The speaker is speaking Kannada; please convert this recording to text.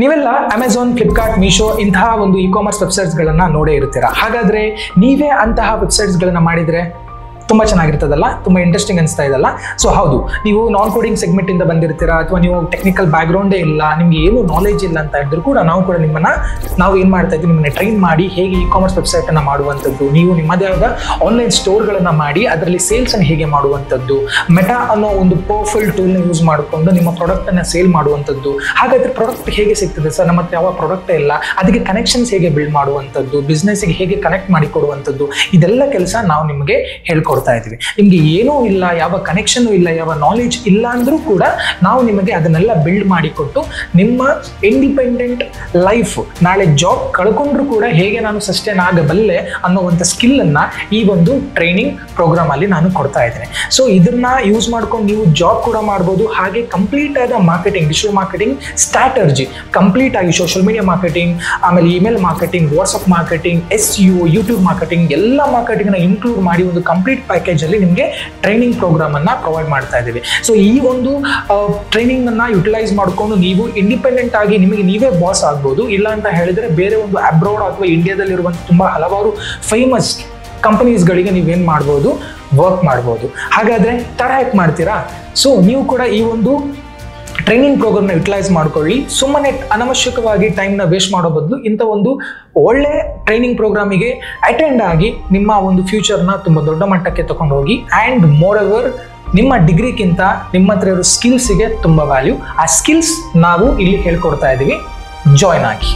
ನೀವೆಲ್ಲ ಅಮೆಜಾನ್, ಫ್ಲಿಪ್ಕಾರ್ಟ್, ಮೀಶೋ ಇಂತಹ ಒಂದು ಇ-ಕಾಮರ್ಸ್ ವೆಬ್ಸೈಟ್ಸ್ಗಳನ್ನು ನೋಡೇ ಇರ್ತೀರಾ. ಹಾಗಾದರೆ ನೀವೇ ಅಂತಹ ವೆಬ್ಸೈಟ್ಸ್ಗಳನ್ನು ಮಾಡಿದರೆ ತುಂಬ ಚೆನ್ನಾಗಿರ್ತದಲ್ಲ, ತುಂಬ ಇಂಟ್ರೆಸ್ಟಿಂಗ್ ಅನಿಸ್ತಾ ಇದಲ್ಲ. ಸೊ ಹೌದು, ನೀವು ನಾನ್ ಕೋಡಿಂಗ್ ಸೆಗ್ಮೆಂಟಿಂದ ಬಂದಿರ್ತೀರಾ ಅಥವಾ ನೀವು ಟೆಕ್ನಿಕಲ್ ಬ್ಯಾಕ್ಗ್ರೌಂಡೇ ಇಲ್ಲ, ನಿಮಗೆ ಏನು ನಾಲೆಜ್ ಇಲ್ಲ ಅಂತ ಇದ್ರೂ ಕೂಡ ನಾವು ಏನು ಮಾಡ್ತಾ ಇದ್ದೀವಿ, ನಿಮ್ಮನ್ನ ಟ್ರೈನ್ ಮಾಡಿ ಹೇಗೆ ಇ-ಕಾಮರ್ಸ್ ವೆಬ್ಸೈಟನ್ನು ಮಾಡುವಂಥದ್ದು, ನೀವು ನಿಮ್ಮದೇ ಆದ ಆನ್ಲೈನ್ ಸ್ಟೋರ್ಗಳನ್ನು ಮಾಡಿ ಅದರಲ್ಲಿ ಸೇಲ್ಸನ್ನು ಹೇಗೆ ಮಾಡುವಂಥದ್ದು, ಮೆಟಾ ಅನ್ನೋ ಒಂದು ಪವರ್ಫುಲ್ ಟೂಲ್ನ ಯೂಸ್ ಮಾಡಿಕೊಂಡು ನಿಮ್ಮ ಪ್ರಾಡಕ್ಟನ್ನು ಸೇಲ್ ಮಾಡುವಂಥದ್ದು. ಹಾಗಾದರೆ ಪ್ರಾಡಕ್ಟ್ ಹೇಗೆ ಸಿಗ್ತದೆ ಸರ್, ನಮ್ಮ ಹತ್ರ ಯಾವ ಪ್ರಾಡಕ್ಟೇ ಇಲ್ಲ, ಅದಕ್ಕೆ ಕನೆಕ್ಷನ್ಸ್ ಹೇಗೆ ಬಿಲ್ಡ್ ಮಾಡುವಂಥದ್ದು, ಬಿಸ್ನೆಸ್ಸಿಗೆ ಹೇಗೆ ಕನೆಕ್ಟ್ ಮಾಡಿ ಕೊಡುವಂಥದ್ದು, ಇದೆಲ್ಲ ಕೆಲಸ ನಾವು ನಿಮಗೆ ಹೇಳ್ಕೊಡ್ತಾ ಇದ್ದೀವಿ. ನಿಮಗೆ ಏನೂ ಇಲ್ಲ, ಯಾವ ಕನೆಕ್ಷನ್ ಇಲ್ಲ, ಯಾವ ನಾಲೆಜ್ ಇಲ್ಲ ಅಂದ್ರೂ ಕೂಡ ನಾವು ನಿಮಗೆ ಅದನ್ನೆಲ್ಲ ಬಿಲ್ಡ್ ಮಾಡಿಕೊಟ್ಟು ನಿಮ್ಮ ಇಂಡಿಪೆಂಡೆಂಟ್ ಲೈಫ್, ನಾಳೆ ಜಾಬ್ ಕಳ್ಕೊಂಡ್ರು ಕೂಡ ಹೇಗೆ ನಾನು ಸಸ್ಟೈನ್ ಆಗಬಲ್ಲೆ ಅನ್ನೋವಂಥ ಸ್ಕಿಲ್ಲನ್ನು ಈ ಒಂದು ಟ್ರೈನಿಂಗ್ ಪ್ರೋಗ್ರಾಮ್ ಅಲ್ಲಿ ನಾನು ಕೊಡ್ತಾ ಇದ್ದೇನೆ. ಸೊ ಇದನ್ನ ಯೂಸ್ ಮಾಡ್ಕೊಂಡು ನೀವು ಜಾಬ್ ಕೂಡ ಮಾಡ್ಬೋದು. ಹಾಗೆ ಕಂಪ್ಲೀಟ್ ಆದ marketing, digital marketing strategy complete ಆಗಿ, ಸೋಷಿಯಲ್ ಮೀಡಿಯಾ ಮಾರ್ಕೆಟಿಂಗ್, ಆಮೇಲೆ email marketing, WhatsApp marketing, SEO, YouTube marketing, ಎಲ್ಲ ಮಾರ್ಕೆಟಿಂಗ್ನ ಇನ್ಕ್ಲೂಡ್ ಮಾಡಿ ಒಂದು ಕಂಪ್ಲೀಟ್ ಪ್ಯಾಕೇಜ್ ಅಲ್ಲಿ ನಿಮಗೆ ಟ್ರೈನಿಂಗ್ ಪ್ರೋಗ್ರಾಮ್ ಅನ್ನ ಪ್ರೊವೈಡ್ ಮಾಡ್ತಾ ಇದ್ದೀವಿ. ಸೊ ಈ ಒಂದು ಟ್ರೈನಿಂಗ್ ಅನ್ನ ಯುಟಿಲೈಸ್ ಮಾಡಿಕೊಂಡು ನೀವು ಇಂಡಿಪೆಂಡೆಂಟ್ ಆಗಿ ನಿಮಗೆ ನೀವೇ ಬಾಸ್ ಆಗ್ಬೋದು. ಇಲ್ಲ ಅಂತ ಹೇಳಿದ್ರೆ ಬೇರೆ ಒಂದು ಅಬ್ರಾಡ್ ಅಥವಾ ಇಂಡಿಯಾದಲ್ಲಿರುವಂಥ ತುಂಬಾ ಹಲವಾರು ಫೇಮಸ್ ಕಂಪನೀಸ್ಗಳಿಗೆ ನೀವೇನು ಮಾಡ್ಬೋದು, ವರ್ಕ್ ಮಾಡ್ಬೋದು. ಹಾಗಾದ್ರೆ ತಡ ಯಾಕೆ ಮಾಡ್ತೀರಾ? ಸೊ ನೀವು ಕೂಡ ಈ ಒಂದು ಟ್ರೈನಿಂಗ್ ಪ್ರೋಗ್ರಾಮ್ನ ಯುಟಿಲೈಸ್ ಮಾಡ್ಕೊಳ್ಳಿ. ಸುಮ್ಮನೆ ಅನವಶ್ಯಕವಾಗಿ ಟೈಮ್ನ ವೇಸ್ಟ್ ಮಾಡೋ ಬದಲು ಇಂಥ ಒಂದು ಒಳ್ಳೆ ಟ್ರೈನಿಂಗ್ ಪ್ರೋಗ್ರಾಮಿಗೆ ಅಟೆಂಡ್ ಆಗಿ ನಿಮ್ಮ ಒಂದು ಫ್ಯೂಚರ್ನ ತುಂಬ ದೊಡ್ಡ ಮಟ್ಟಕ್ಕೆ ತಗೊಂಡು ಹೋಗಿ. ಆ್ಯಂಡ್ ಮೋರ್ ಎವರ್ ನಿಮ್ಮ ಡಿಗ್ರಿಗಿಂತ ನಿಮ್ಮ ಹತ್ರ ಇರೋ ಸ್ಕಿಲ್ಸಿಗೆ ತುಂಬ ವ್ಯಾಲ್ಯೂ. ಆ ಸ್ಕಿಲ್ಸ್ ನಾವು ಇಲ್ಲಿ ಹೇಳ್ಕೊಡ್ತಾ ಇದ್ದೀವಿ, ಜಾಯ್ನ್ ಆಗಿ.